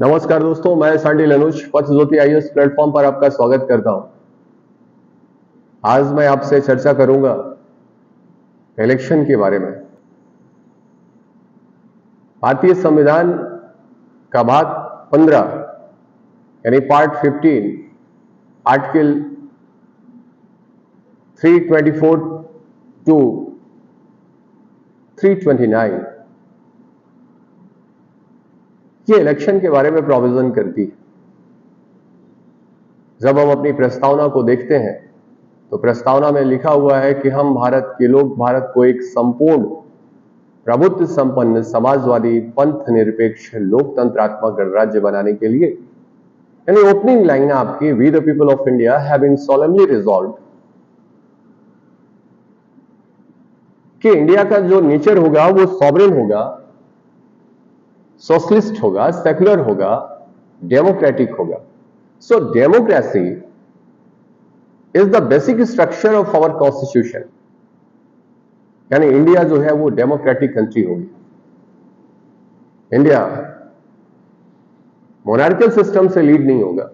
नमस्कार दोस्तों, मैं सांडिल अनुज पथ ज्योति आईएएस प्लेटफॉर्म पर आपका स्वागत करता हूं। आज मैं आपसे चर्चा करूंगा इलेक्शन के बारे में। भारतीय संविधान का भाग 15 यानी पार्ट 15 आर्टिकल 324 टू 329 ये इलेक्शन के बारे में प्रोविजन करती है। जब हम अपनी प्रस्तावना को देखते हैं तो प्रस्तावना में लिखा हुआ है कि हम भारत के लोग भारत को एक संपूर्ण प्रभुत्व संपन्न समाजवादी पंथ निरपेक्ष लोकतंत्रात्मक गणराज्य बनाने के लिए, यानी ओपनिंग लाइन आपकी, we the people of India having solemnly resolve कि इंडिया का जो नेचर होगा वो सॉवरेन होगा, सोशलिस्ट होगा, सेक्युलर होगा, डेमोक्रेटिक होगा। So democracy is the basic structure of our constitution, यानी इंडिया जो है वो डेमोक्रेटिक कंट्री होगी। इंडिया मोनार्कियल सिस्टम से लीड नहीं होगा,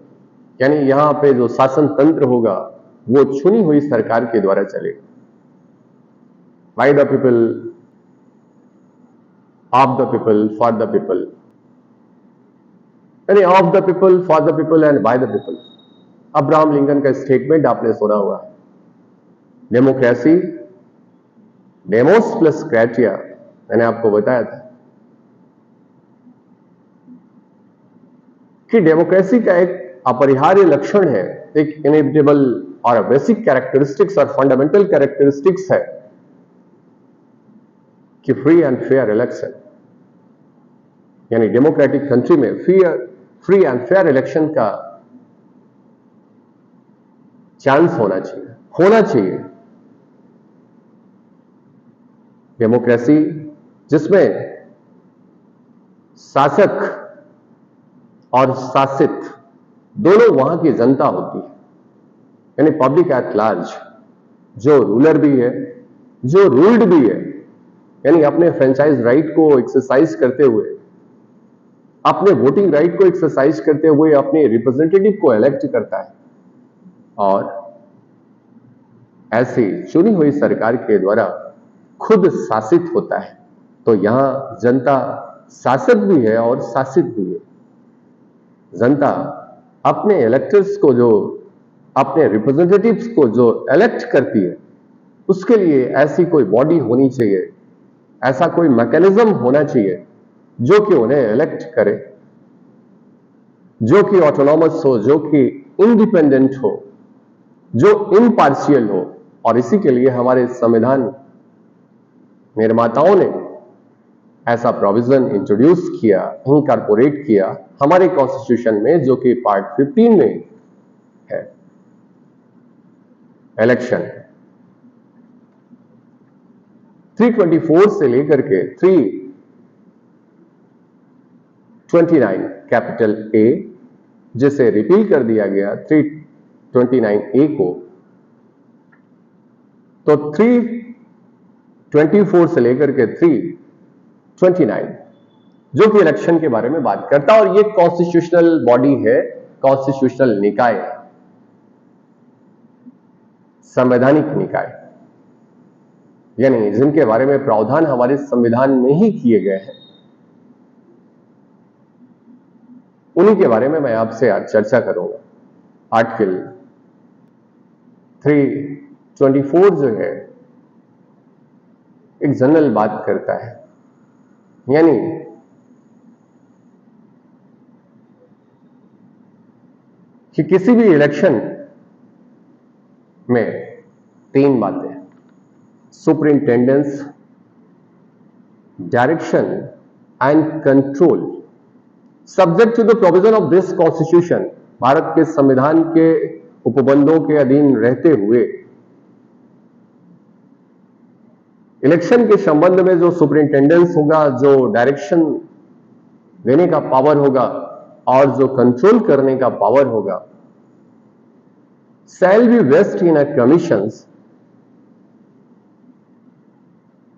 यानी यहां पे जो शासन तंत्र होगा वो चुनी हुई सरकार के द्वारा चलेगा। By the people, of the people, for the people, यानी of the people, for the people and by the people. Abraham Lincoln का स्टेटमेंट आपने सुना हुआ है। डेमोक्रेसी, डेमोस प्लस क्राइटेरिया, मैंने आपको बताया था कि डेमोक्रेसी का एक अपरिहार्य लक्षण है, एक इनएविटेबल और बेसिक कैरेक्टरिस्टिक्स और फंडामेंटल कैरेक्टरिस्टिक्स है कि फ्री एंड फेयर इलेक्शन, यानी डेमोक्रेटिक कंट्री में फ्री एंड फेयर इलेक्शन का चांस होना चाहिए। डेमोक्रेसी जिसमें शासक और शासित दोनों वहां की जनता होती है, यानी पब्लिक एट लार्ज, जो रूलर भी है, जो रूल्ड भी है, यानी अपने फ्रेंचाइज राइट को एक्सरसाइज करते हुए, अपने वोटिंग राइट को एक्सरसाइज करते हुए अपने रिप्रेजेंटेटिव को इलेक्ट करता है और ऐसी चुनी हुई सरकार के द्वारा खुद शासित होता है। तो यहां जनता शासक भी है और शासित भी है। जनता अपने इलेक्टर्स को, जो अपने रिप्रेजेंटेटिव्स को जो इलेक्ट करती है, उसके लिए ऐसी कोई बॉडी होनी चाहिए, ऐसा कोई मैकेनिज्म होना चाहिए जो कि उन्हें इलेक्ट करे, जो कि ऑटोनॉमस हो, जो कि इंडिपेंडेंट हो, जो इम्पार्शियल हो। और इसी के लिए हमारे संविधान निर्माताओं ने ऐसा प्रोविजन इंट्रोड्यूस किया, इनकॉर्पोरेट किया हमारे कॉन्स्टिट्यूशन में, जो कि पार्ट 15 में है। इलेक्शन 324 से लेकर के 329 कैपिटल ए, जिसे रिपील कर दिया गया 329 ए को, तो 324 से लेकर के 329 जो कि इलेक्शन के बारे में बात करता है। और ये कॉन्स्टिट्यूशनल बॉडी है, कॉन्स्टिट्यूशनल निकाय है, संवैधानिक निकाय, यानी जिनके बारे में प्रावधान हमारे संविधान में ही किए गए हैं, उन्हीं के बारे में मैं आपसे आज चर्चा करूंगा। आर्टिकल 324 जो है एक जनरल बात करता है, यानी कि किसी भी इलेक्शन में 3 बातें: superintendence, direction and control, subject to the provision of this constitution. Bharat के संविधान के उपबंधों के अधीन रहते हुए इलेक्शन के संबंध में जो सुपरिंटेंडेंस होगा, जो डायरेक्शन देने का पावर होगा और जो कंट्रोल करने का पावर होगा, shall be vest in a commissions.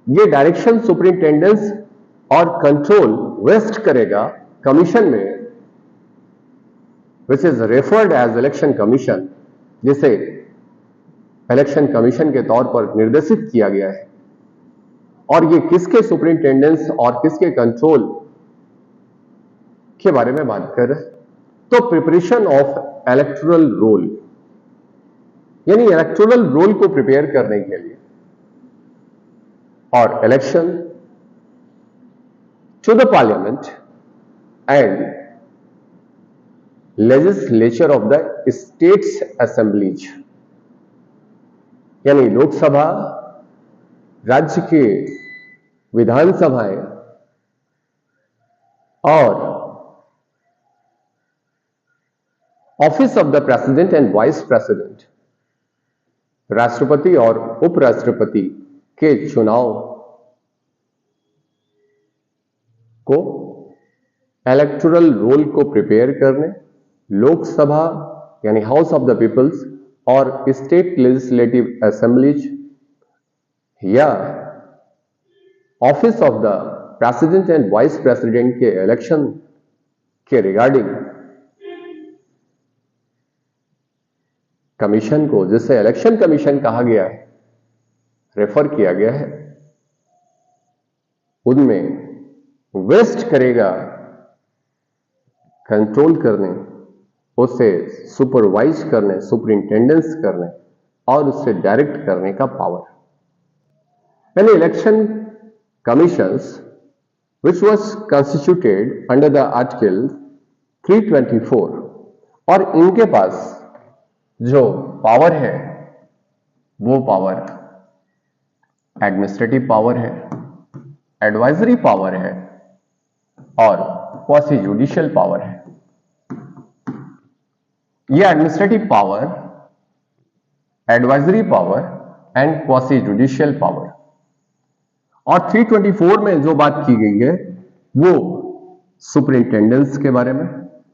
ये डायरेक्शन, सुपरिंटेंडेंस और कंट्रोल वेस्ट करेगा कमीशन में, which is referred as election commission, जिसे इलेक्शन कमीशन के तौर पर निर्देशित किया गया है। और ये किसके सुपरिंटेंडेंस और किसके कंट्रोल के बारे में बात कर रहे हैं? तो प्रिपरेशन ऑफ इलेक्टोरल रोल, यानी इलेक्टोरल रोल को प्रिपेयर करने के लिए, और election to the parliament and legislature of the states assemblies, यानी लोकसभा, राज्य के विधानसभाएं और office of the president and vice president, राष्ट्रपति और उपराष्ट्रपति के चुनाव को इलेक्टोरल रोल को प्रिपेयर करने, लोकसभा यानी हाउस ऑफ द पीपल्स और स्टेट लेजिस्लेटिव असेंबलीज या office of the president and vice president के इलेक्शन के रिगार्डिंग कमीशन को, जिसे इलेक्शन कमीशन कहा गया है, रेफर किया गया है, उनमें वेस्ट करेगा कंट्रोल करने, उसे सुपरवाइज करने, सुपरिंटेंडेंस करने और उससे डायरेक्ट करने का पावर। यानी election commissions which was constituted under the article 324, और इनके पास जो पावर है वो पावर एडमिनिस्ट्रेटिव पावर है, एडवाइजरी पावर है और क्वासी जुडिशियल पावर है। ये administrative power, advisory power and quasi judicial power, और 324 में जो बात की गई है वो सुपरिंटेंडेंस के बारे में,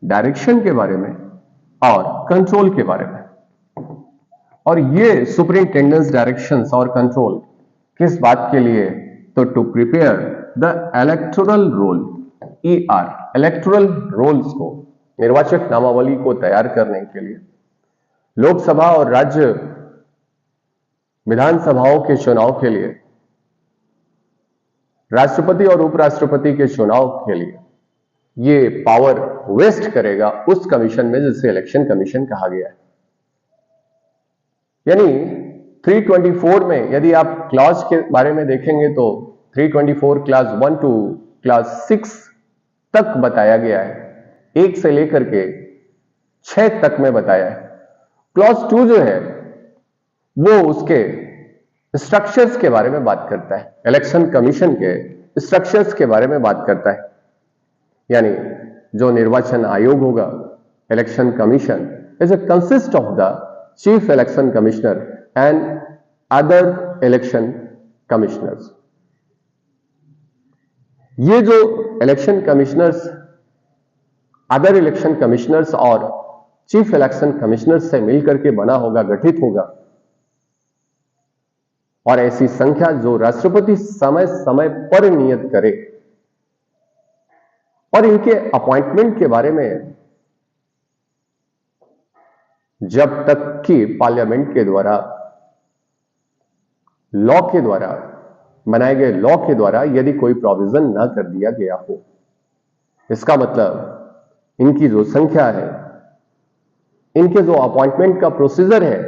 डायरेक्शन के बारे में और कंट्रोल के बारे में। और ये सुपरिंटेंडेंस, डायरेक्शंस और कंट्रोल किस बात के लिए? तो to prepare the electoral roll, ER, electoral rolls को, निर्वाचक नामावली को तैयार करने के लिए, लोकसभा और राज्य विधानसभाओं के चुनाव के लिए, राष्ट्रपति और उपराष्ट्रपति के चुनाव के लिए ये पावर वेस्ट करेगा उस कमीशन में जिसे इलेक्शन कमीशन कहा गया है। यानी 324 में यदि आप क्लॉज के बारे में देखेंगे तो 324 क्लास 1 टू क्लास 6 तक बताया गया है, 1 से लेकर के 6 तक में बताया है। क्लॉज 2 जो है वो उसके स्ट्रक्चर्स के बारे में बात करता है, इलेक्शन कमीशन के स्ट्रक्चर्स के बारे में बात करता है। यानी जो निर्वाचन आयोग होगा, election commission is a consist of the chief election commissioner and other election commissioners. ये जो election commissioners, other election commissioners और चीफ इलेक्शन कमिश्नर्स से मिलकर के बना होगा, गठित होगा, और ऐसी संख्या जो राष्ट्रपति समय समय पर नियत करे, और इनके अपॉइंटमेंट के बारे में जब तक कि पार्लियामेंट के द्वारा, लॉ के द्वारा, बनाए गए लॉ के द्वारा यदि कोई प्रोविजन ना कर दिया गया हो, इसका मतलब इनकी जो संख्या है, इनके जो अपॉइंटमेंट का प्रोसीजर है,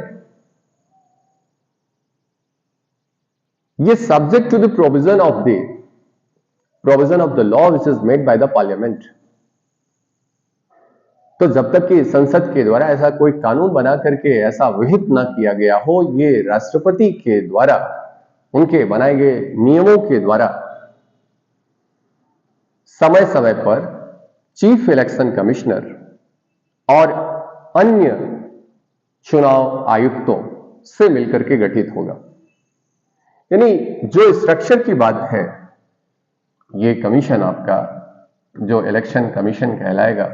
ये subject to the provision of the law which is made by the parliament. तो जब तक कि संसद के द्वारा ऐसा कोई कानून बना करके ऐसा विहित ना किया गया हो, ये राष्ट्रपति के द्वारा, उनके बनाए गए नियमों के द्वारा समय समय पर चीफ इलेक्शन कमिश्नर और अन्य चुनाव आयुक्तों से मिलकर के गठित होगा। यानी जो स्ट्रक्चर की बात है, ये कमीशन आपका जो इलेक्शन कमीशन कहलाएगा,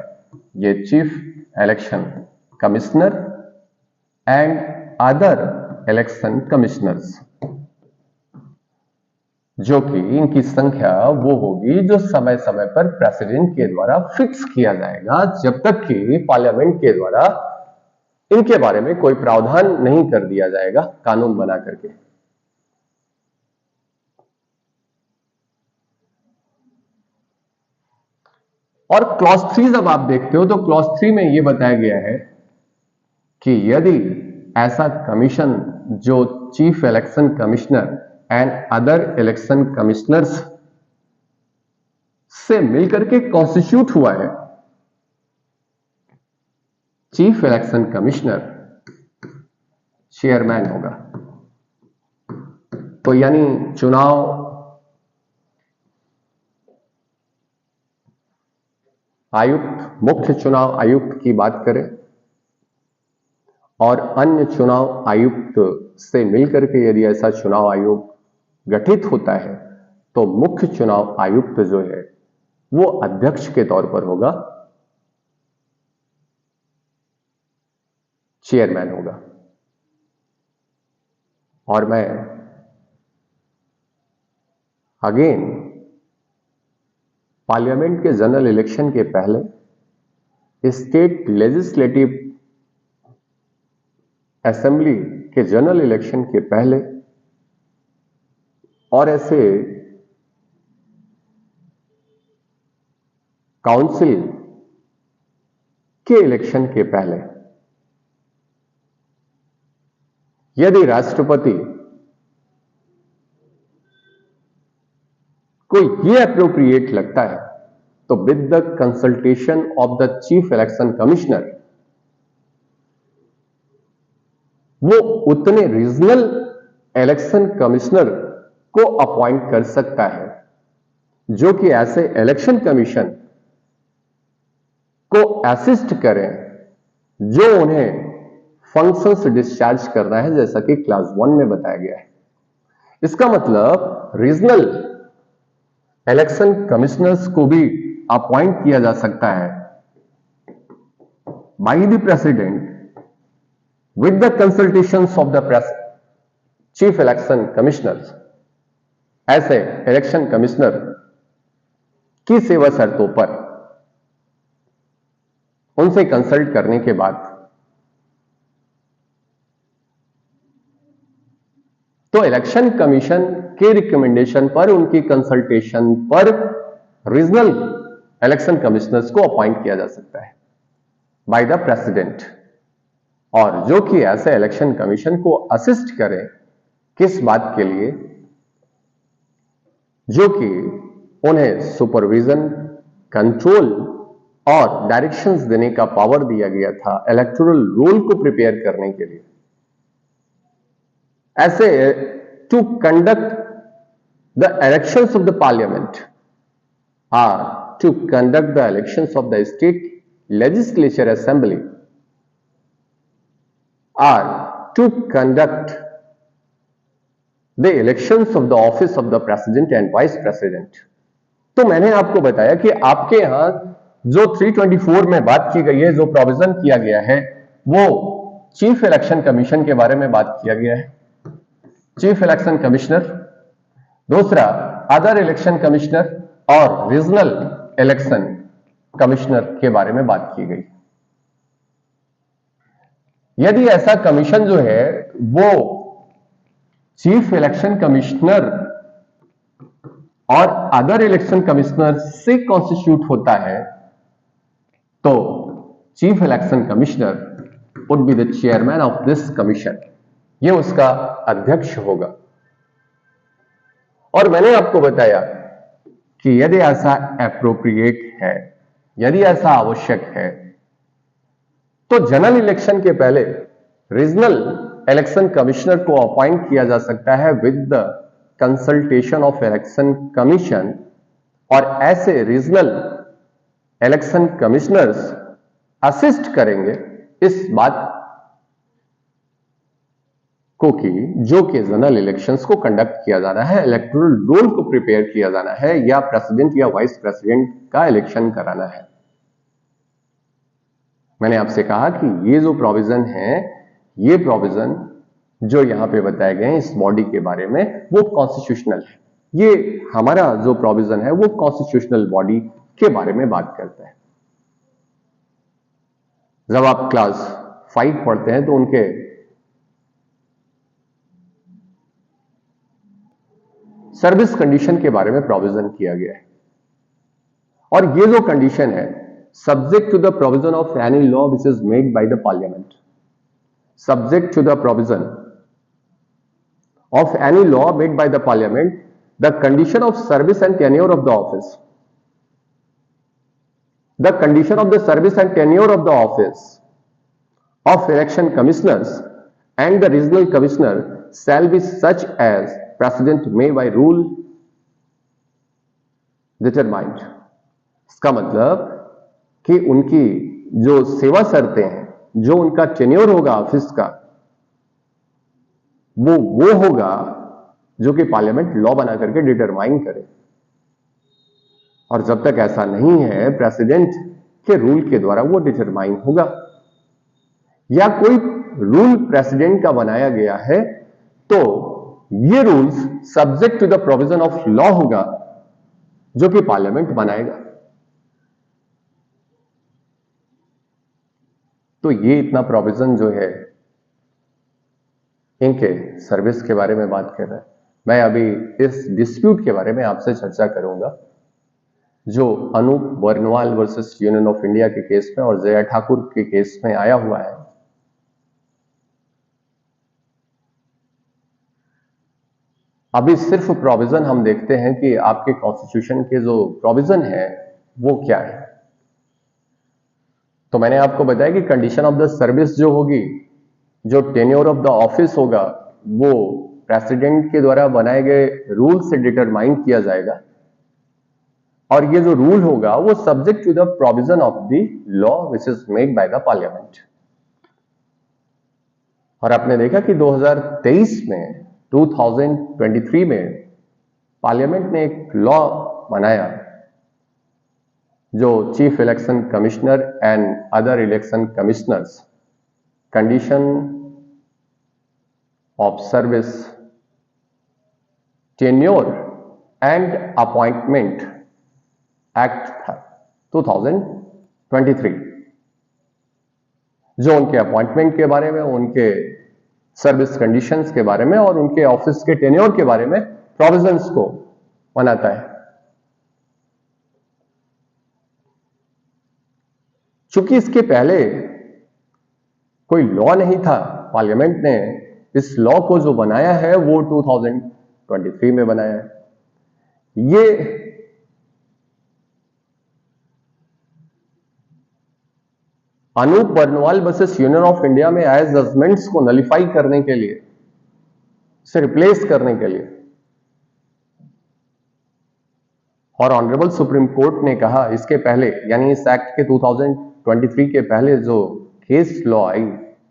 ये chief election commissioner and other election commissioners, जो कि इनकी संख्या वो होगी जो समय समय पर प्रेसिडेंट के द्वारा फिक्स किया जाएगा, जब तक कि पार्लियामेंट के द्वारा इनके बारे में कोई प्रावधान नहीं कर दिया जाएगा कानून बना करके। और क्लॉज 3 जब आप देखते हो तो क्लॉज 3 में यह बताया गया है कि यदि ऐसा कमीशन जो chief election commissioner and other election commissioners से मिलकर के कॉन्स्टिट्यूट हुआ है, चीफ इलेक्शन कमिश्नर चेयरमैन होगा। तो यानी चुनाव आयुक्त, मुख्य चुनाव आयुक्त की बात करें और अन्य चुनाव आयुक्त से मिलकर के यदि ऐसा चुनाव आयोग गठित होता है तो मुख्य चुनाव आयुक्त जो है वो अध्यक्ष के तौर पर होगा, चेयरमैन होगा। और मैं अगेन पार्लियामेंट के जनरल इलेक्शन के पहले स्टेट लेजिस्लेटिव असेंबली के जनरल इलेक्शन के पहले और ऐसे काउंसिल के इलेक्शन के पहले यदि राष्ट्रपति को यह अप्रोप्रिएट लगता है तो with the consultation of the chief election commissioner वो उतने रीजनल इलेक्शन कमिश्नर को अपॉइंट कर सकता है जो कि ऐसे इलेक्शन कमीशन को असिस्ट करें जो उन्हें फंक्शंस डिस्चार्ज करना है, जैसा कि क्लास 1 में बताया गया है। इसका मतलब रीजनल इलेक्शन कमिश्नर्स को भी अपॉइंट किया जा सकता है by the president with the consultations of the chief election commissioners। ऐसे इलेक्शन कमिश्नर की सेवा शर्तों पर उनसे कंसल्ट करने के बाद तो इलेक्शन कमीशन के रिकमेंडेशन पर, उनकी कंसल्टेशन पर रीजनल इलेक्शन कमिश्नर्स को अपॉइंट किया जा सकता है बाय द प्रेसिडेंट, और जो कि ऐसे इलेक्शन कमीशन को असिस्ट करें किस बात के लिए, जो कि उन्हें सुपरविजन, कंट्रोल और डायरेक्शंस देने का पावर दिया गया था इलेक्टोरल रोल को प्रिपेयर करने के लिए। ऐसे to conduct the elections of the parliament are to conduct the elections of the state legislature assembly are to conduct the elections of the office of the president and vice president। तो मैंने आपको बताया कि आपके यहां जो 324 में बात की गई है, जो प्रोविजन किया गया है, वो चीफ इलेक्शन कमीशन के बारे में बात किया गया है, चीफ इलेक्शन कमिश्नर, दूसरा अदर इलेक्शन कमिश्नर और रीजनल इलेक्शन कमिश्नर के बारे में बात की गई। यदि ऐसा कमीशन जो है वो चीफ इलेक्शन कमिश्नर और अदर इलेक्शन कमिश्नर से कॉन्स्टिट्यूट होता है तो chief election commissioner would be the chairman of this commission, ये उसका अध्यक्ष होगा। और मैंने आपको बताया कि यदि ऐसा एप्रोप्रिएट है, यदि ऐसा आवश्यक है, तो जनरल इलेक्शन के पहले रीजनल इलेक्शन कमिश्नर को अपॉइंट किया जा सकता है with the consultation of election commission, और ऐसे रीजनल इलेक्शन कमिश्नर्स असिस्ट करेंगे इस बात को कि जो कि जनरल इलेक्शंस को कंडक्ट किया जाना है, इलेक्टोरल रोल को प्रिपेयर किया जाना है, या प्रेसिडेंट या वाइस प्रेसिडेंट का इलेक्शन कराना है। मैंने आपसे कहा कि ये जो प्रोविजन है, ये प्रोविजन जो यहां पे बताए गए हैं इस बॉडी के बारे में, वो कॉन्स्टिट्यूशनल है, ये हमारा जो प्रोविजन है वो कॉन्स्टिट्यूशनल बॉडी के बारे में बात करता है। जब आप क्लास 5 पढ़ते हैं तो उनके सर्विस कंडीशन के बारे में प्रोविजन किया गया है, और ये जो कंडीशन है, subject to the provision of any law which is made by the parliament, subject to the provision of any law made by the parliament, the condition of service and tenure of the office, the condition of the service and tenure of the office of election commissioners and the regional commissioner shall be such as president may by rule determined। इसका मतलब कि उनकी जो सेवा शर्तें हैं, जो उनका टेन्योर होगा ऑफिस का, वो होगा जो कि पार्लियामेंट लॉ बना करके डिटरमाइन करे। और जब तक ऐसा नहीं है, प्रेसिडेंट के रूल के द्वारा वो डिटरमाइन होगा, या कोई रूल प्रेसिडेंट का बनाया गया है तो ये rules subject to the provision of law होगा जो कि पार्लियामेंट बनाएगा। तो ये इतना प्रोविजन जो है इनके सर्विस के बारे में बात कर रहा है। मैं अभी इस डिस्प्यूट के बारे में आपसे चर्चा करूंगा जो Anup Barnwal versus union of India के केस में और जया ठाकुर के केस में आया हुआ है। अभी सिर्फ प्रोविजन हम देखते हैं कि आपके कॉन्स्टिट्यूशन के जो प्रोविजन है वो क्या है। तो मैंने आपको बताया कि कंडीशन ऑफ द सर्विस जो होगी, जो टेन्योर ऑफ द ऑफिस होगा, वो प्रेसिडेंट के द्वारा बनाए गए रूल से डिटरमाइन किया जाएगा, और ये जो रूल होगा वो subject to the provision of the law which is made by the parliament. और आपने देखा कि 2023 में पार्लियामेंट ने एक लॉ बनाया जो chief election commissioner and other election commissioners condition of service, tenure and appointment act था 2023, जो उनके अपॉइंटमेंट के बारे में, उनके सर्विस कंडीशंस के बारे में और उनके ऑफिस के टेन्योर के बारे में प्रोविजंस को बनाता है। चूंकि इसके पहले कोई लॉ नहीं था, पार्लियामेंट ने इस लॉ को जो बनाया है वो 2023 में बनाया है। ये Anup Barnwal versus union of India में आए जजमेंट्स को नलिफाई करने के लिए, इसे रिप्लेस करने के लिए, और ऑनरेबल सुप्रीम कोर्ट ने कहा इसके पहले, यानी इस एक्ट के 2023 के पहले जो केस लॉ आई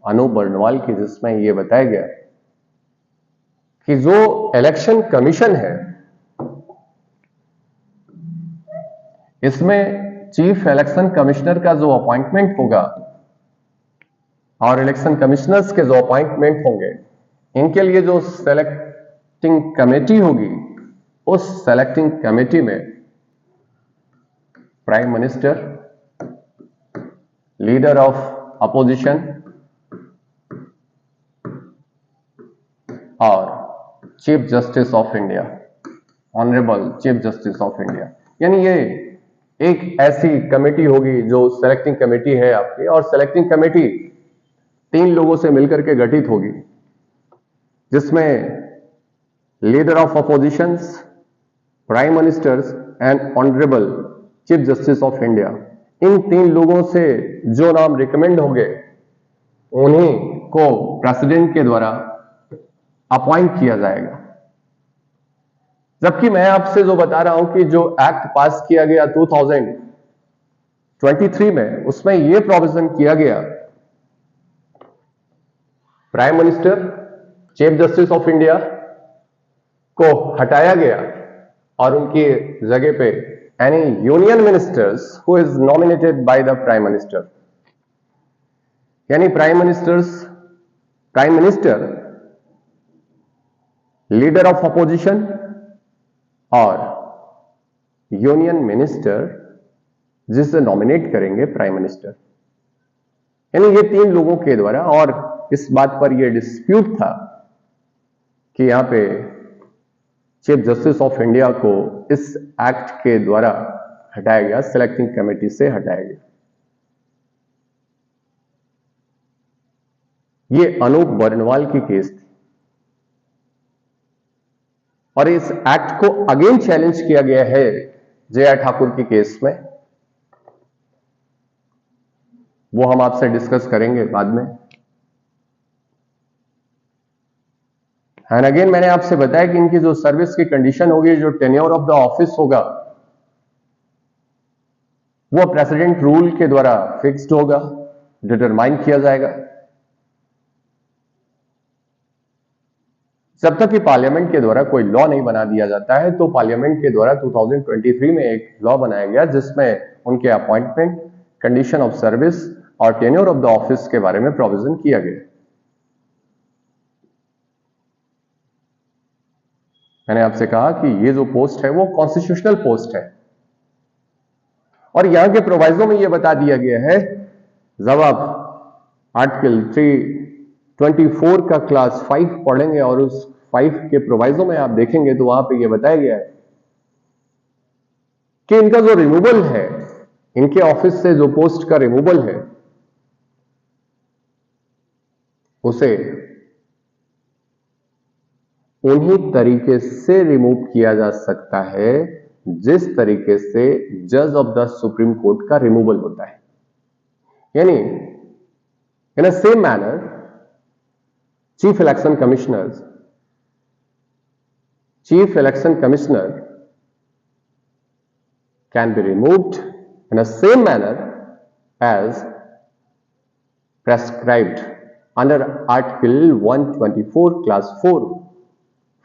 अनूप बर्नवाल की, जिसमें यह बताया गया कि जो इलेक्शन कमीशन है इसमें चीफ इलेक्शन कमिश्नर का जो अपॉइंटमेंट होगा और इलेक्शन कमिश्नर्स के जो अपॉइंटमेंट होंगे, इनके लिए जो सेलेक्टिंग कमेटी होगी, उस सेलेक्टिंग कमेटी में prime minister, leader of opposition और chief justice of India, honourable chief justice of India, यानी ये एक ऐसी कमेटी होगी जो सेलेक्टिंग कमेटी है आपकी, और सेलेक्टिंग कमेटी 3 लोगों से मिलकर के गठित होगी, जिसमें leader of oppositions, prime ministers and honourable chief justice of India, इन 3 लोगों से जो नाम रिकमेंड होंगे उन्हीं को प्रेसिडेंट के द्वारा अपॉइंट किया जाएगा। जबकि मैं आपसे जो बता रहा हूं कि जो एक्ट पास किया गया 2023 में, उसमें यह प्रोविजन किया गया prime minister, chief justice of India को हटाया गया और उनकी जगह पे any union ministers who is nominated by the prime minister, यानी prime minister, leader of opposition और यूनियन मिनिस्टर जिसे नॉमिनेट करेंगे प्राइम मिनिस्टर। यानी ये 3 लोगों के द्वारा, और इस बात पर यह डिस्प्यूट था कि यहां पे चीफ जस्टिस ऑफ इंडिया को इस एक्ट के द्वारा हटाया गया, सिलेक्टिंग कमेटी से हटाया गया। ये अनूप बर्नवाल की केस थी और इस एक्ट को अगेन चैलेंज किया गया है जे.आर. ठाकुर की केस में। वो हम आपसे डिस्कस करेंगे बाद में। एंड अगेन मैंने आपसे बताया कि इनकी जो सर्विस की कंडीशन होगी, जो टेन्योर ऑफ द ऑफिस होगा, वो प्रेसिडेंट रूल के द्वारा फिक्स्ड होगा, डिटरमाइन किया जाएगा। जब तक कि पार्लियामेंट के द्वारा कोई लॉ नहीं बना दिया जाता है, तो पार्लियामेंट के द्वारा 2023 में एक लॉ बनाया गया जिसमें उनके अपॉइंटमेंट, कंडीशन ऑफ सर्विस और टेन्योर ऑफ द ऑफिस के बारे में प्रोविजन किया गया। मैंने आपसे कहा कि ये जो पोस्ट है वो कॉन्स्टिट्यूशनल पोस्ट है और यहां के प्रोवाइजो में यह बता दिया गया है, जब आप आर्टिकल 324 का क्लास 5 पढ़ेंगे और उस 5 के प्रोवाइजो में आप देखेंगे तो वहां पे यह बताया गया है कि इनका जो रिमूवल है, इनके ऑफिस से जो पोस्ट का रिमूवल है, उसे उन्हीं तरीके से रिमूव किया जा सकता है जिस तरीके से जज ऑफ द सुप्रीम कोर्ट का रिमूवल होता है। यानी in a same manner chief election commissioner can be removed in a same manner as prescribed under Article 124 Class 4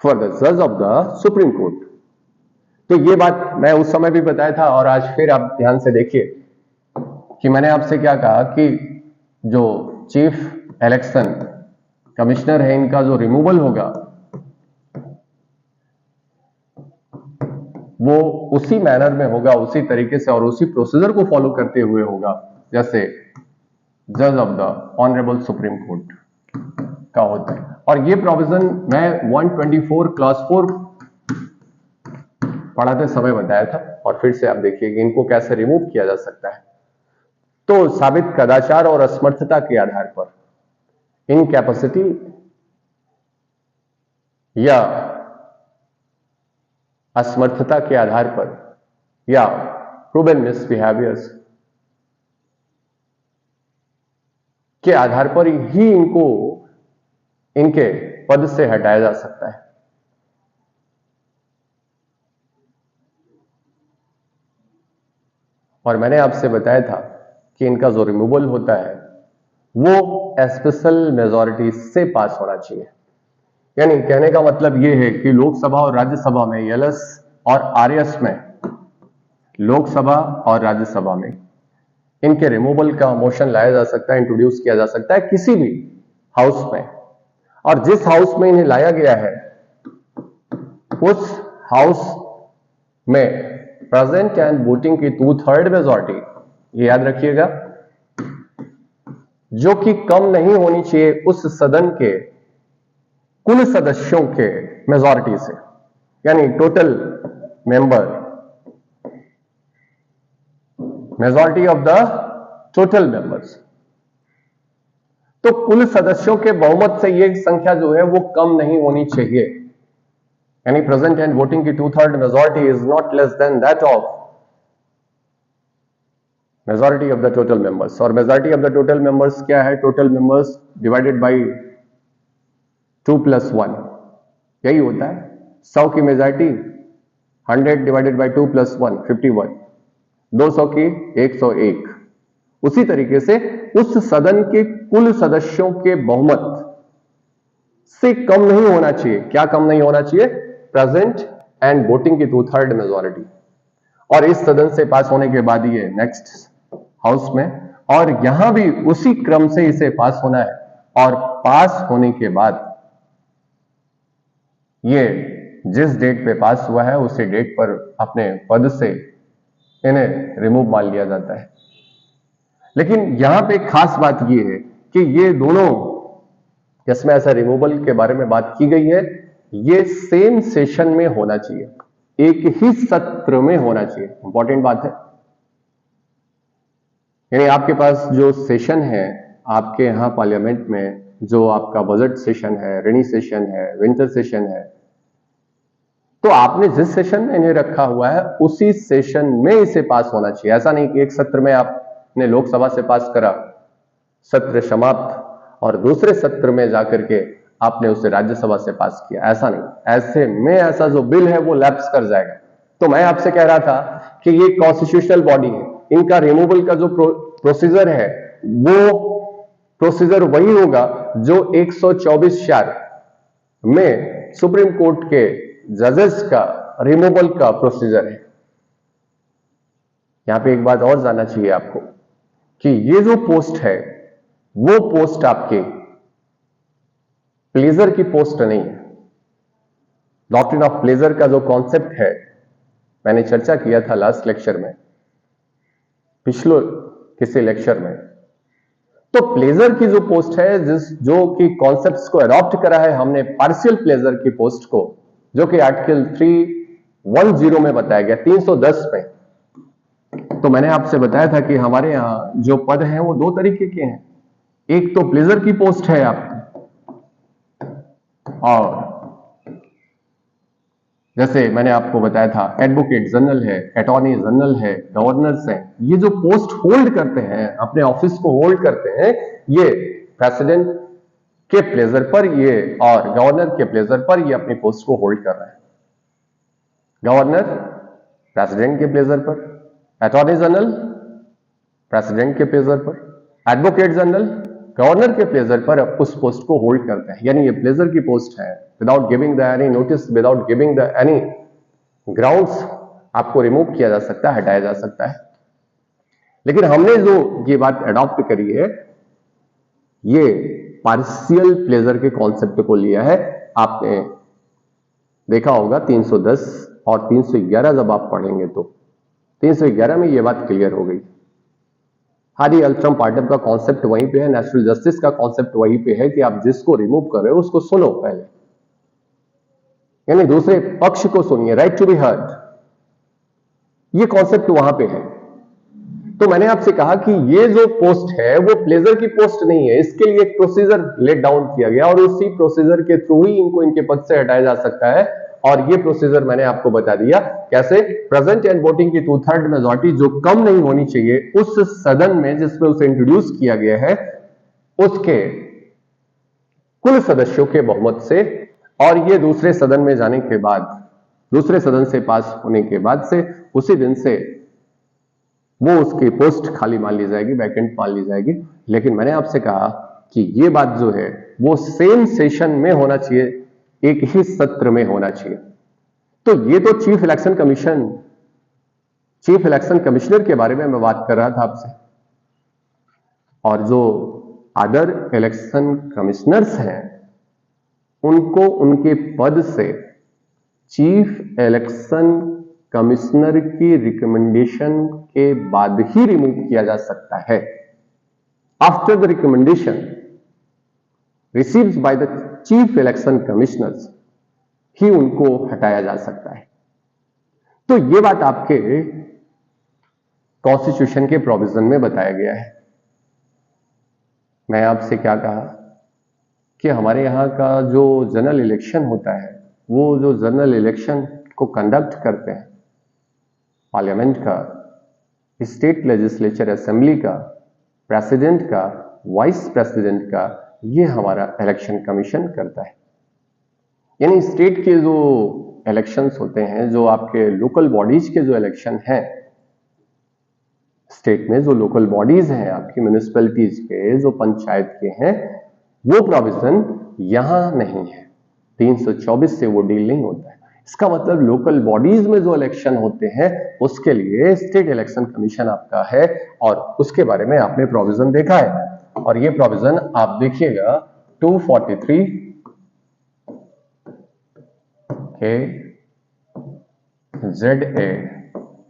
for the judge of the Supreme Court। तो ये बात मैं उस समय भी बताया था और आज फिर आप ध्यान से देखिए कि मैंने आपसे क्या कहा कि जो चीफ इलेक्शन कमिश्नर है, इनका जो रिमूवल होगा वो उसी मैनर में होगा, उसी तरीके से और उसी प्रोसीजर को फॉलो करते हुए होगा जैसे जज of the honourable supreme court का होता है। और ये प्रोविजन मैं 124 क्लास 4 पढ़ाते समय बताया था और फिर से आप देखिए कि इनको कैसे रिमूव किया जा सकता है। तो साबित कदाचार और असमर्थता के आधार पर, इनकैपेसिटी या असमर्थता के आधार पर या प्रूवन मिसबिहेवियर्स के आधार पर ही इनको इनके पद से हटाया जा सकता है। और मैंने आपसे बताया था कि इनका जो रिमूवल होता है वो स्पेशल मेजॉरिटी से पास होना चाहिए। यानी कहने का मतलब यह है कि लोकसभा और राज्यसभा में, एलएस और आरएस में, लोकसभा और राज्यसभा में इनके रिमूवल का मोशन लाया जा सकता है, इंट्रोड्यूस किया जा सकता है किसी भी हाउस में। और जिस हाउस में इन्हें लाया गया है उस हाउस में प्रेजेंट एंड वोटिंग की 2/3 मेजॉरिटी, ये याद रखिएगा, जो कि कम नहीं होनी चाहिए उस सदन के कुल सदस्यों के मेजॉरिटी से, यानी total member, majority of the total members. तो कुल सदस्यों के बहुमत से यह संख्या जो है वो कम नहीं होनी चाहिए, यानी प्रेजेंट एंड वोटिंग की 2/3 majority is not less than that of majority of the total members. और majority of the total members क्या है? टोटल मेंबर्स डिवाइडेड बाई 2 + 1, यही होता है। 100 की मेजॉरिटी 100 डिवाइडेड बाई 2 + 1 51, 200 की 101। उसी तरीके से उस सदन के कुल सदस्यों के बहुमत से कम नहीं होना चाहिए। क्या कम नहीं होना चाहिए? प्रेजेंट एंड वोटिंग की 2/3 मेजॉरिटी। और इस सदन से पास होने के बाद ये नेक्स्ट हाउस में, और यहां भी उसी क्रम से इसे पास होना है। और पास होने के बाद ये जिस डेट पे पास हुआ है उसी डेट पर अपने पद से इन्हें रिमूव मान लिया जाता है। लेकिन यहां पे खास बात ये है कि ये दोनों, जिसमें ऐसा रिमूवल के बारे में बात की गई है, ये सेम सेशन में होना चाहिए, एक ही सत्र में होना चाहिए। इंपॉर्टेंट बात है। यानी आपके पास जो सेशन है आपके यहां पार्लियामेंट में, जो आपका बजट सेशन है, रेनी सेशन है, विंटर सेशन है, तो आपने जिस सेशन में इन्हें रखा हुआ है उसी सेशन में इसे पास होना चाहिए। ऐसा नहीं कि एक सत्र में आपने लोकसभा से पास करा, सत्र समाप्त, और दूसरे सत्र में जाकर के आपने उसे राज्यसभा से पास किया। ऐसा नहीं, ऐसे में ऐसा जो बिल है वो लैप्स कर जाएगा। तो मैं आपसे कह रहा था कि ये कॉन्स्टिट्यूशनल बॉडी है, इनका रिमूवल का जो प्रोसीजर है वो प्रोसीजर वही होगा जो 124 में सुप्रीम कोर्ट के जजेस का रिमूवल का प्रोसीजर है। यहां पे एक बात और जानना चाहिए आपको कि ये जो पोस्ट है वो पोस्ट आपके प्लेजर की पोस्ट नहीं है। डॉक्ट्रिन ऑफ प्लेजर का जो कॉन्सेप्ट है मैंने चर्चा किया था लास्ट लेक्चर में, पिछले किसी लेक्चर में। तो प्लेजर की जो पोस्ट है जो कि कॉन्सेप्ट्स को अडॉप्ट करा है हमने पार्शियल प्लेजर की पोस्ट को, जो कि आर्टिकल 310 में बताया गया, 310 में। तो मैंने आपसे बताया था कि हमारे यहां जो पद हैं वो दो तरीके के हैं। एक तो प्लेजर की पोस्ट है आपकी, और जैसे मैंने आपको बताया था एडवोकेट जनरल है, अटॉर्नी जनरल है, गवर्नर्स हैं। ये जो पोस्ट होल्ड करते हैं, अपने ऑफिस को होल्ड करते हैं, ये प्रेसिडेंट के प्लेजर पर ये और गवर्नर के प्लेजर पर ये अपनी पोस्ट को होल्ड कर रहे हैं। गवर्नर प्रेसिडेंट के प्लेजर पर, अटॉर्नी जनरल प्रेसिडेंट के प्लेजर पर, एडवोकेट जनरल गवर्नर के प्लेजर पर उस पोस्ट को होल्ड करते हैं। यानी ये प्लेजर की पोस्ट है। Without giving the any notice, without giving the any grounds आपको रिमूव किया जा सकता है, हटाया जा सकता है। लेकिन हमने जो ये बात अडॉप्ट करी है, ये पार्शियल प्लेजर के कॉन्सेप्ट को लिया है। आपने देखा होगा 310 और 311 जब आप पढ़ेंगे तो 311 में ये बात क्लियर हो गई। हादी अल्ट्रम पार्टम का कॉन्सेप्ट वहीं पे है, नेचुरल जस्टिस का कॉन्सेप्ट वहीं पे है कि आप जिसको रिमूव कर रहे हो उसको सुनो पहले, यानी दूसरे पक्ष को सुनिए, राइट टू बी हर्ड। ये कॉन्सेप्ट वहां पे है। तो मैंने आपसे कहा कि ये जो पोस्ट है वो प्लेजर की पोस्ट नहीं है। इसके लिए एक प्रोसीजर लेट डाउन किया गया और उसी प्रोसीजर के थ्रू ही इनको इनके पद से हटाया जा सकता है। और ये प्रोसीजर मैंने आपको बता दिया कैसे। प्रेजेंट एंड वोटिंग की 2/3 मेजॉरिटी जो कम नहीं होनी चाहिए उस सदन में जिसमें उसे इंट्रोड्यूस किया गया है, उसके कुल सदस्यों के बहुमत से, और ये दूसरे सदन में जाने के बाद, दूसरे सदन से पास होने के बाद से उसी दिन से वो उसकी पोस्ट खाली मान ली जाएगी, वैकेंट मान ली जाएगी। लेकिन मैंने आपसे कहा कि ये बात जो है वो सेम सेशन में होना चाहिए, एक ही सत्र में होना चाहिए। तो ये तो चीफ इलेक्शन कमिश्नर के बारे में मैं बात कर रहा था आपसे, और जो अदर इलेक्शन कमिश्नर्स हैं उनको उनके पद से चीफ इलेक्शन कमिश्नर की रिकमेंडेशन के बाद ही रिमूव किया जा सकता है। After the recommendation received by the chief election commissioners ही उनको हटाया जा सकता है। तो ये बात आपके कॉन्स्टिट्यूशन के प्रोविजन में बताया गया है। मैं आपसे क्या कहा कि हमारे यहां का जो जनरल इलेक्शन होता है, वो जो जनरल इलेक्शन को कंडक्ट करते हैं पार्लियामेंट का, स्टेट लेजिस्लेचर असेंबली का, प्रेसिडेंट का, वाइस प्रेसिडेंट का, ये हमारा इलेक्शन कमीशन करता है। यानी स्टेट के जो इलेक्शंस होते हैं, जो आपके लोकल बॉडीज के जो इलेक्शन हैं, स्टेट में जो लोकल बॉडीज हैं आपकी म्युनिसिपैलिटीज के, जो पंचायत के हैं, वो प्रोविजन यहां नहीं है। 324 से वो डील नहीं होता है। इसका मतलब लोकल बॉडीज में जो इलेक्शन होते हैं उसके लिए स्टेट इलेक्शन कमीशन आपका है, और उसके बारे में आपने प्रोविजन देखा है। और ये प्रोविजन आप देखिएगा 243 के, ZA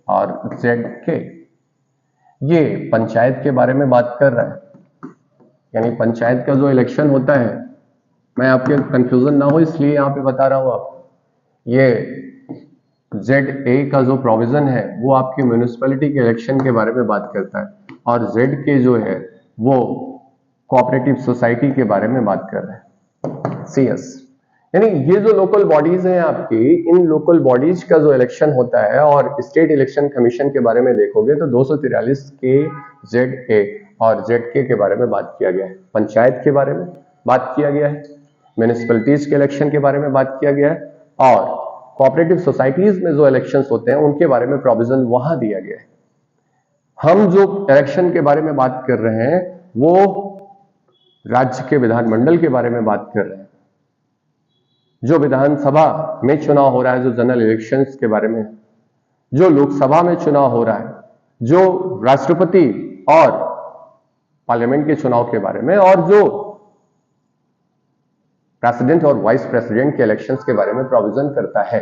और ZK, ये पंचायत के बारे में बात कर रहा है। यानी पंचायत का जो इलेक्शन होता है, मैं आपके कंफ्यूजन ना हो इसलिए यहां पे बता रहा हूं आपको, ये ZA का जो प्रोविजन है वो आपके म्यूनिसिपैलिटी के इलेक्शन के बारे में बात करता है, और ZK जो है वो कोऑपरेटिव सोसाइटी के बारे में बात कर रहा है, CS। यानी ये जो लोकल बॉडीज हैं आपकी, इन लोकल बॉडीज का जो इलेक्शन होता है, और स्टेट इलेक्शन कमीशन के बारे में देखोगे तो 243 के ZA और ZK के बारे में बात किया गया है, पंचायत के बारे में बात किया गया है, म्यूनिसिपैलिटीज के इलेक्शन के बारे में बात किया गया है, और कोऑपरेटिव सोसाइटीज में जो इलेक्शंस होते हैं उनके बारे में प्रोविजन वहां दिया गया है। हम जो इलेक्शन के बारे में बात कर रहे हैं वो राज्य के विधानमंडल के बारे में बात कर रहे हैं, जो विधानसभा में चुनाव हो रहा है, जो जनरल इलेक्शंस के बारे में, जो लोकसभा में चुनाव हो रहा है, जो राष्ट्रपति और पार्लियामेंट के चुनाव के बारे में, और जो प्रेसिडेंट और वाइस प्रेसिडेंट के इलेक्शंस के बारे में प्रोविजन करता है।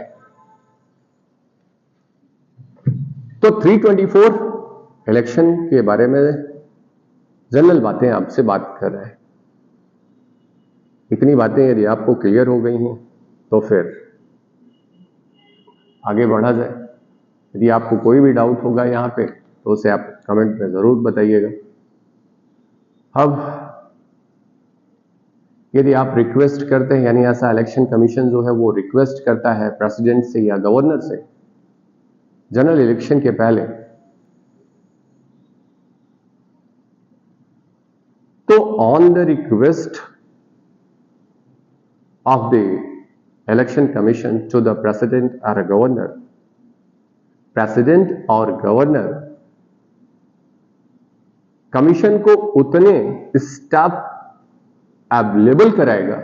तो 324 इलेक्शन के बारे में जनरल बातें आपसे बात कर रहे हैं। इतनी बातें यदि आपको क्लियर हो गई हैं तो फिर आगे बढ़ा जाए। यदि आपको कोई भी डाउट होगा यहाँ पे तो उसे आप कमेंट में जरूर बताइएगा। अब यदि आप रिक्वेस्ट करते हैं, यानी ऐसा इलेक्शन कमीशन जो है वो रिक्वेस्ट करता है प्रेसिडेंट से या गवर्नर से जनरल इलेक्शन के पहले, तो on the request of the election commission to the president or a governor, president और गवर्नर कमीशन को उतने स्टाफ अवेलेबल कराएगा,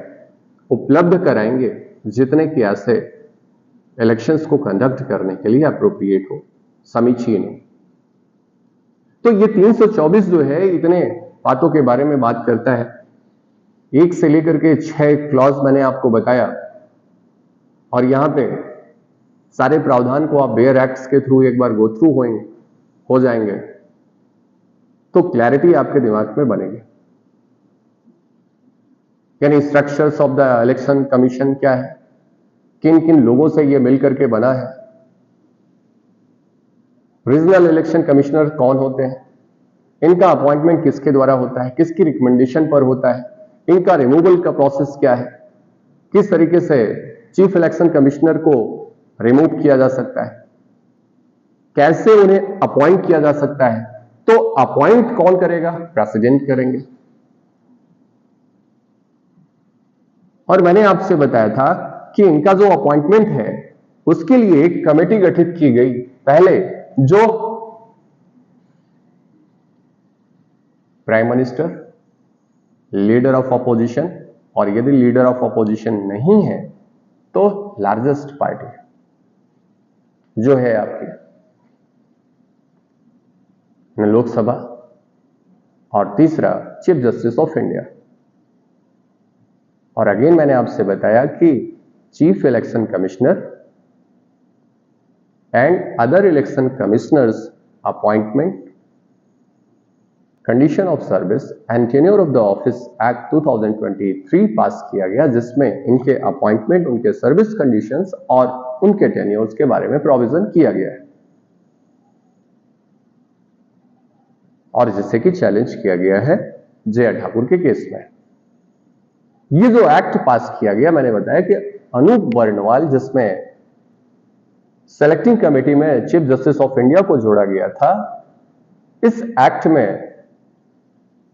उपलब्ध कराएंगे जितने की ऐसे इलेक्शंस को कंडक्ट करने के लिए अप्रोप्रिएट हो, समीचीन हो। तो ये 324 जो है इतने बातों के बारे में बात करता है। 1 से लेकर के 6 क्लॉज मैंने आपको बताया, और यहां पे सारे प्रावधान को आप बेयर एक्ट्स के थ्रू एक बार गो थ्रू हो जाएंगे तो क्लैरिटी आपके दिमाग में बनेगी। यानी structures of the election commission क्या है, किन किन लोगों से ये मिलकर के बना है, रीजनल इलेक्शन कमिश्नर कौन होते हैं, इनका अपॉइंटमेंट किसके द्वारा होता है, किसकी रिकमेंडेशन पर होता है, इनका रिमूवल का प्रोसेस क्या है, किस तरीके से चीफ इलेक्शन कमिश्नर को रिमूव किया जा सकता है, कैसे उन्हें अपॉइंट किया जा सकता है। तो अपॉइंट कौन करेगा, प्रेसिडेंट करेंगे। और मैंने आपसे बताया था कि इनका जो अपॉइंटमेंट है उसके लिए एक कमेटी गठित की गई पहले, जो prime minister, leader of opposition, और यदि लीडर ऑफ अपोजिशन नहीं है तो लार्जेस्ट पार्टी जो है आपकी लोकसभा, और तीसरा चीफ जस्टिस ऑफ इंडिया। और अगेन मैंने आपसे बताया कि chief election commissioner and other election commissioners appointment, condition of service and tenure of the office act 2023 पास किया गया, जिसमें इनके अपॉइंटमेंट, उनके सर्विस कंडीशंस और उनके टेन्योर्स के बारे में प्रोविजन किया गया है, और जिसे कि चैलेंज किया गया है जे ठाकुर के केस में। ये जो एक्ट पास किया गया, मैंने बताया कि अनूप वर्णवाल, जिसमें सेलेक्टिंग कमेटी में चीफ जस्टिस ऑफ इंडिया को जोड़ा गया था, इस एक्ट में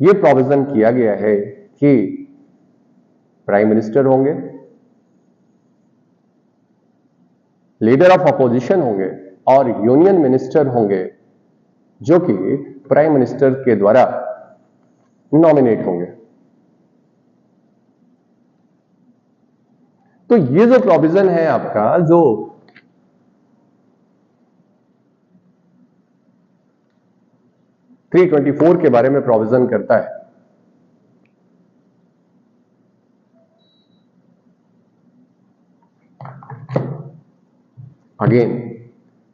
यह प्रोविजन किया गया है कि प्राइम मिनिस्टर होंगे, लीडर ऑफ अपोजिशन होंगे और यूनियन मिनिस्टर होंगे, जो कि प्राइम मिनिस्टर के द्वारा नॉमिनेट होंगे। तो ये जो प्रोविजन है आपका, जो थ्री 324 के बारे में प्रोविजन करता है, अगेन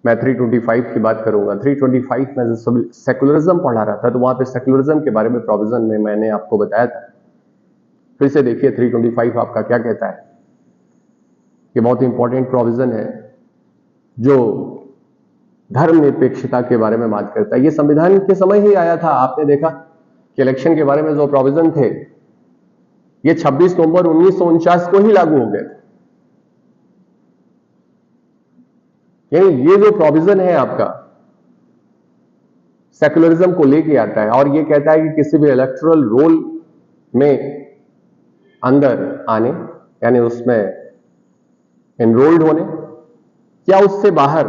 मैं 325 की बात करूंगा। 325 में जब सेकुलरिज्म पढ़ा रहा था तो वहां पे सेकुलरिज्म के बारे में प्रोविजन में मैंने आपको बताया था। फिर से देखिए 325 आपका क्या कहता है। ये बहुत इंपॉर्टेंट प्रोविजन है जो धर्मनिरपेक्षता के बारे में बात करता है। ये संविधान के समय ही आया था। आपने देखा कि इलेक्शन के बारे में जो प्रोविजन थे ये 26 नवंबर 1949 को ही लागू हो गए थे। यानी ये जो प्रोविजन है आपका सेकुलरिज्म को लेके आता है और ये कहता है कि किसी भी इलेक्टोरल रोल में अंदर आने यानी उसमें एनरोल्ड होने या उससे बाहर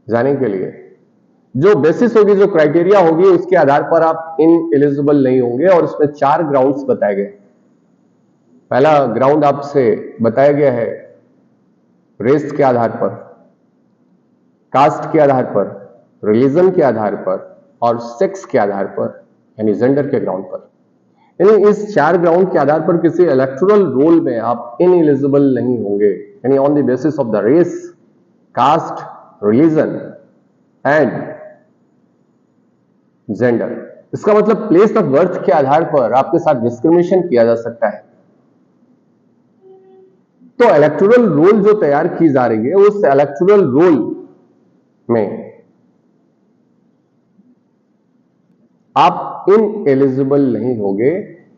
जाने के लिए जो बेसिस होगी, जो क्राइटेरिया होगी, उसके आधार पर आप इन एलिजिबल नहीं होंगे। और उसमें 4 ग्राउंड्स बताए गए। पहला ग्राउंड आपसे बताया गया है रेस के आधार पर, कास्ट के आधार पर, रिलीजन के आधार पर और सेक्स के आधार पर यानी जेंडर के ग्राउंड पर। यानी इस 4 ग्राउंड के आधार पर किसी इलेक्टोरल रोल में आप इनएलिजिबल नहीं होंगे। यानी on the basis of the race, caste, religion and gender. इसका मतलब प्लेस ऑफ बर्थ के आधार पर आपके साथ डिस्क्रिमिनेशन किया जा सकता है। तो इलेक्टोरल रोल जो तैयार की जा रही है उस इलेक्टोरल रोल में आप इनएलिजिबल नहीं होंगे,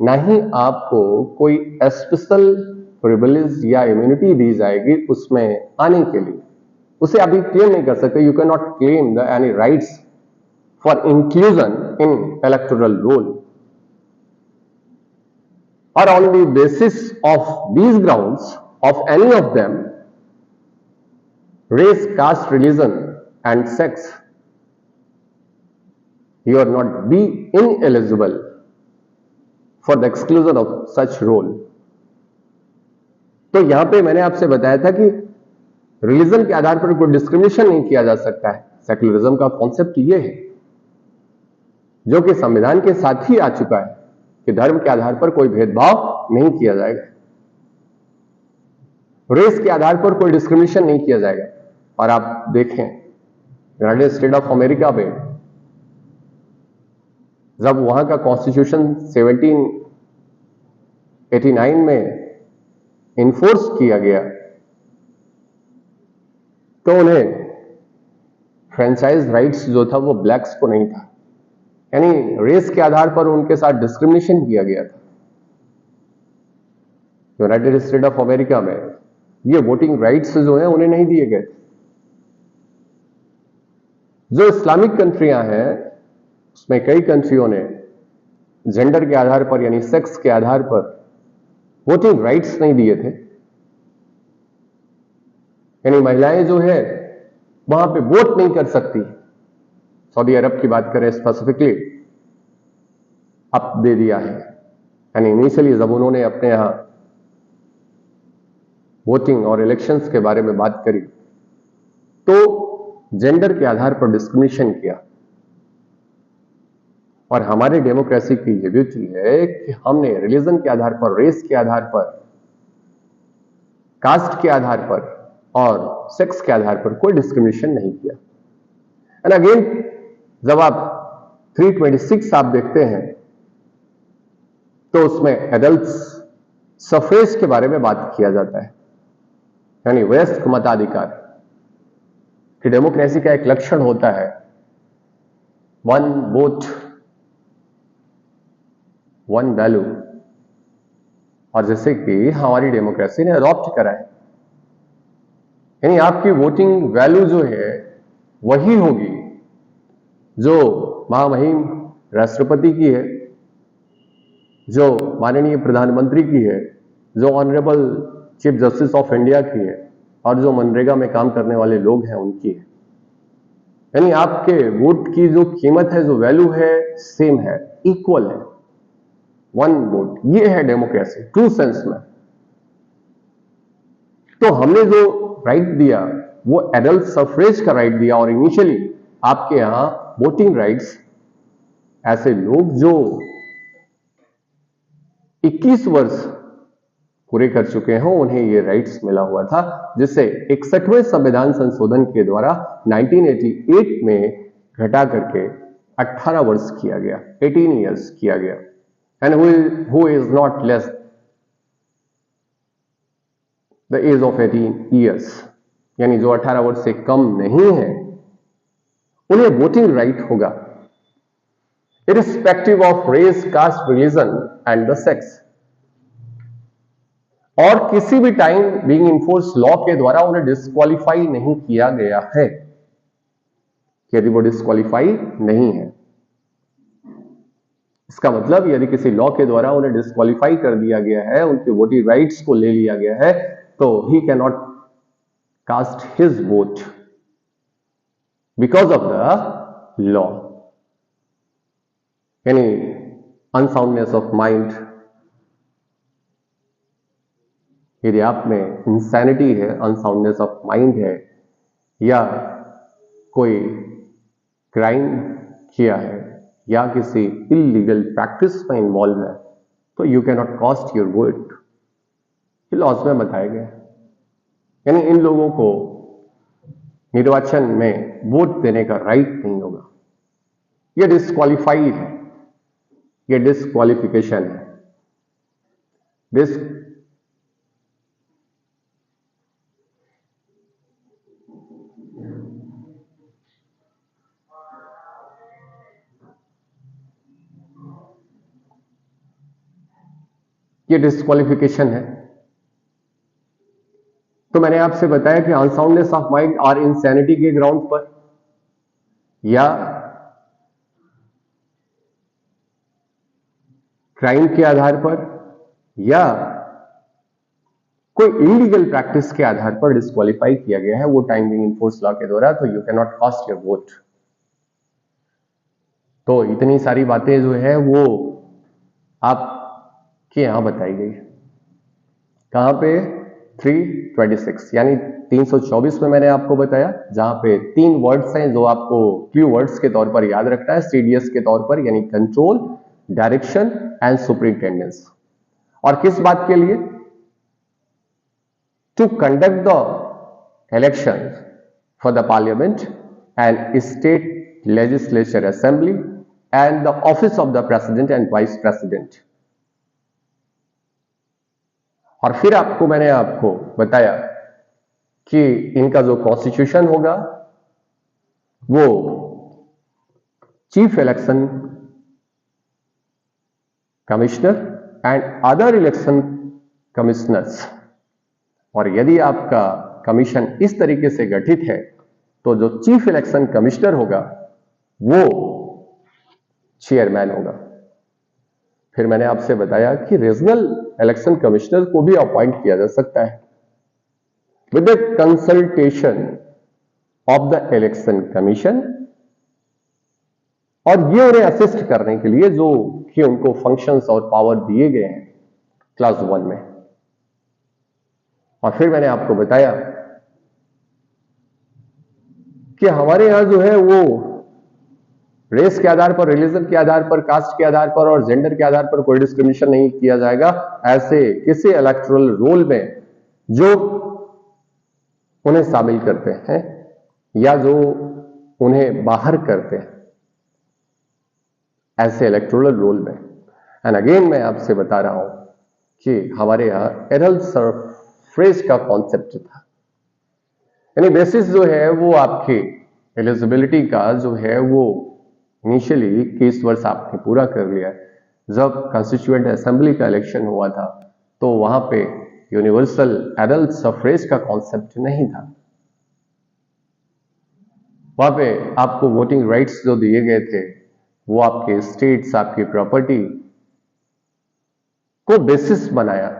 ना ही आपको कोई स्पेशल प्रिविलेज या इम्यूनिटी दी जाएगी उसमें आने के लिए। उसे अभी क्लेम नहीं कर सकते। You can not claim the any rights for inclusion in electoral roll. और on the basis of these grounds of any of them, race, caste, religion and sex, you are not be ineligible for the exclusion of such role। तो यहां पे मैंने आपसे बताया था कि religion के आधार पर कोई डिस्क्रिमिनेशन नहीं किया जा सकता है। सेकुलरिज्म का कॉन्सेप्ट ये है जो कि संविधान के साथ ही आ चुका है कि धर्म के आधार पर कोई भेदभाव नहीं किया जाएगा, रेस के आधार पर कोई डिस्क्रिमिनेशन नहीं किया जाएगा। और आप देखें यूनाइटेड स्टेट ऑफ अमेरिका में जब वहां का कॉन्स्टिट्यूशन 1789 में इन्फोर्स किया गया तो उन्हें फ्रेंचाइज राइट्स जो था वो ब्लैक्स को नहीं था। यानी रेस के आधार पर उनके साथ डिस्क्रिमिनेशन किया गया था। यूनाइटेड स्टेट ऑफ अमेरिका में ये वोटिंग राइट्स जो हैं उन्हें नहीं दिए गए। जो इस्लामिक कंट्रियां हैं उसमें कई कंट्रियों ने जेंडर के आधार पर यानी सेक्स के आधार पर वोटिंग राइट्स नहीं दिए थे। यानी महिलाएं जो है वहां पे वोट नहीं कर सकती। सऊदी अरब की बात करें स्पेसिफिकली, अब दे दिया है। यानी इनिशियली जब उन्होंने अपने यहां वोटिंग और इलेक्शंस के बारे में बात करी तो जेंडर के आधार पर डिस्क्रिमिनेशन किया। और हमारे डेमोक्रेसी की ये ब्यूटी है कि हमने रिलीजन के आधार पर, रेस के आधार पर, कास्ट के आधार पर और सेक्स के आधार पर कोई डिस्क्रिमिनेशन नहीं किया। एंड अगेन जब आप 326 आप देखते हैं तो उसमें एडल्ट्स सफरेज के बारे में बात किया जाता है। यानी वयस्क मताधिकार कि डेमोक्रेसी का एक लक्षण होता है वन वोट वन वैल्यू। और जैसे कि हमारी डेमोक्रेसी ने अडॉप्ट करा है, यानी आपकी वोटिंग वैल्यू जो है वही होगी जो महामहिम राष्ट्रपति की है, जो माननीय प्रधानमंत्री की है, जो honourable chief justice of India की है और जो मनरेगा में काम करने वाले लोग हैं उनकी है। यानी आपके वोट की जो कीमत है, जो वैल्यू है, सेम है, इक्वल है। वन वोट, ये है डेमोक्रेसी ट्रू सेंस में। तो हमने जो राइट दिया वो एडल्ट सफरेज का राइट दिया। और इनिशियली आपके यहां वोटिंग राइट्स ऐसे लोग जो 21 वर्ष पूरे कर चुके हैं उन्हें ये राइट्स मिला हुआ था, जिसे 61वें संविधान संशोधन के द्वारा 1988 में घटा करके 18 वर्ष किया गया, 18 ईयर्स किया गया। And who is not less the age of 18 years, यानी जो 18 वर्ष से कम नहीं है उन्हें वोटिंग राइट होगा, irrespective of race, caste, religion and the sex. और किसी भी टाइम बीइंग इन्फोर्स लॉ के द्वारा उन्हें डिस्क्वालीफाई नहीं किया गया है, यदि वो डिस्क्वालीफाई नहीं है। इसका मतलब यदि किसी लॉ के द्वारा उन्हें डिस्क्वालीफाई कर दिया गया है, उनके वोटिंग राइट्स को ले लिया गया है, तो he can not cast his vote because of the law. यानी अनसाउंडनेस ऑफ माइंड, यदि आप में इंसैनिटी है, अनसाउंडनेस ऑफ माइंड है, या कोई क्राइम किया है या किसी इलीगल प्रैक्टिस में इन्वॉल्व है, तो you can not cast your vote. ये लॉज में बताया गया है। यानी इन लोगों को निर्वाचन में वोट देने का राइट नहीं होगा। यह डिस्क्वालीफाइड है, यह डिस्क्वालिफिकेशन है। ये डिस्क्वालिफिकेशन है। तो मैंने आपसे बताया कि अनसाउंडनेस ऑफ माइंड और इंसैनिटी के ग्राउंड पर, या क्राइम के आधार पर, या कोई इलीगल प्रैक्टिस के आधार पर डिस्क्वालीफाई किया गया है वो टाइम बीइंग इन्फोर्स लॉ के द्वारा, तो you can not cast your vote. तो इतनी सारी बातें जो है वो आपके यहां बताई गई। कहां पे? 326 यानी 324 में मैंने आपको बताया, जहां पे 3 वर्ड्स हैं जो आपको क्यू वर्ड्स के तौर पर याद रखना है, सीडीएस के तौर पर, यानी कंट्रोल, डायरेक्शन एंड सुपरिंटेंडेंस। और किस बात के लिए? To conduct the election for the parliament and state legislature assembly and the office of the president and vice president. और फिर मैंने आपको बताया कि इनका जो कॉन्स्टिट्यूशन होगा वो chief election commissioner and other election commissioners. और यदि आपका कमीशन इस तरीके से गठित है तो जो चीफ इलेक्शन कमिश्नर होगा वो चेयरमैन होगा। फिर मैंने आपसे बताया कि रीजनल इलेक्शन कमिश्नर को भी अपॉइंट किया जा सकता है with the consultation of the election commission, और ये उन्हें असिस्ट करने के लिए जो कि उनको फंक्शंस और पावर दिए गए हैं क्लास 1 में। और फिर मैंने आपको बताया कि हमारे यहां जो है वो रेस के आधार पर, रिलीजन के आधार पर, कास्ट के आधार पर और जेंडर के आधार पर कोई डिस्क्रिमिनेशन नहीं किया जाएगा ऐसे किसी इलेक्टोरल रोल में जो उन्हें शामिल करते हैं या जो उन्हें बाहर करते हैं ऐसे इलेक्टोरल रोल में। एंड अगेन मैं आपसे बता रहा हूं कि हमारे यहां एडल्ट सफरेज का कॉन्सेप्ट था, यानी बेसिस जो है वो आपकी एलिजिबिलिटी का जो है वो इनिशियली 21 वर्ष आपने पूरा कर लिया। जब कॉन्स्टिट्यूएंट असेंबली का इलेक्शन हुआ था तो वहां पे यूनिवर्सल एडल्ट सफरेज का कॉन्सेप्ट नहीं था। वहां पे आपको वोटिंग राइट्स जो दिए गए थे वो आपके स्टेट्स, आपकी प्रॉपर्टी को बेसिस बनाया,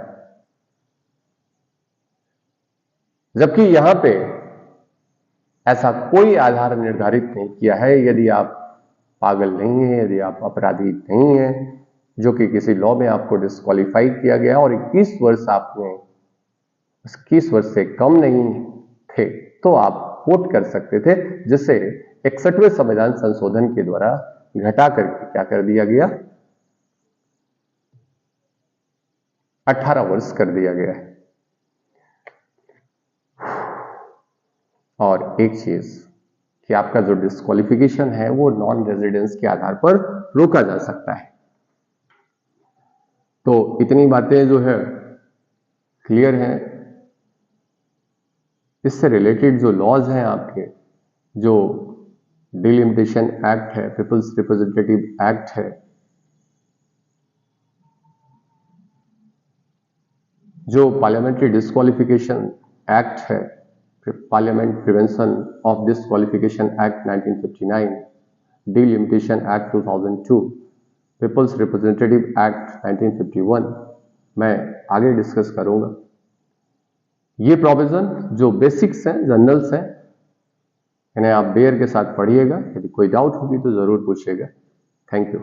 जबकि यहां पे ऐसा कोई आधार निर्धारित नहीं किया है। यदि आप पागल नहीं है, यदि आप अपराधी नहीं है, जो कि किसी लॉ में आपको डिस्क्वालीफाई किया गया और 21 वर्ष आपने 21 वर्ष से कम नहीं थे, तो आप वोट कर सकते थे, जिसे 61वें संविधान संशोधन के द्वारा घटा करके क्या कर दिया गया, 18 वर्ष कर दिया गया है। और एक चीज कि आपका जो डिस्क्वालिफिकेशन है वो नॉन रेजिडेंस के आधार पर रोका जा सकता है। तो इतनी बातें जो है क्लियर हैं। इससे रिलेटेड जो लॉज हैं आपके, जो डिलिमिटेशन एक्ट है, पीपल्स रिप्रेजेंटेटिव एक्ट है, जो पार्लियामेंट्री डिस्क्वालिफिकेशन एक्ट है, parliament prevention of disqualification act 1959, delimitation act 2002, peoples representative act 1951 मैं आगे डिस्कस करूंगा। ये प्रोविजन जो बेसिक्स हैं, जनरल्स हैं, इन्हें आप बेयर के साथ पढ़िएगा। यदि कोई डाउट होगी तो जरूर पूछिएगा। Thank you.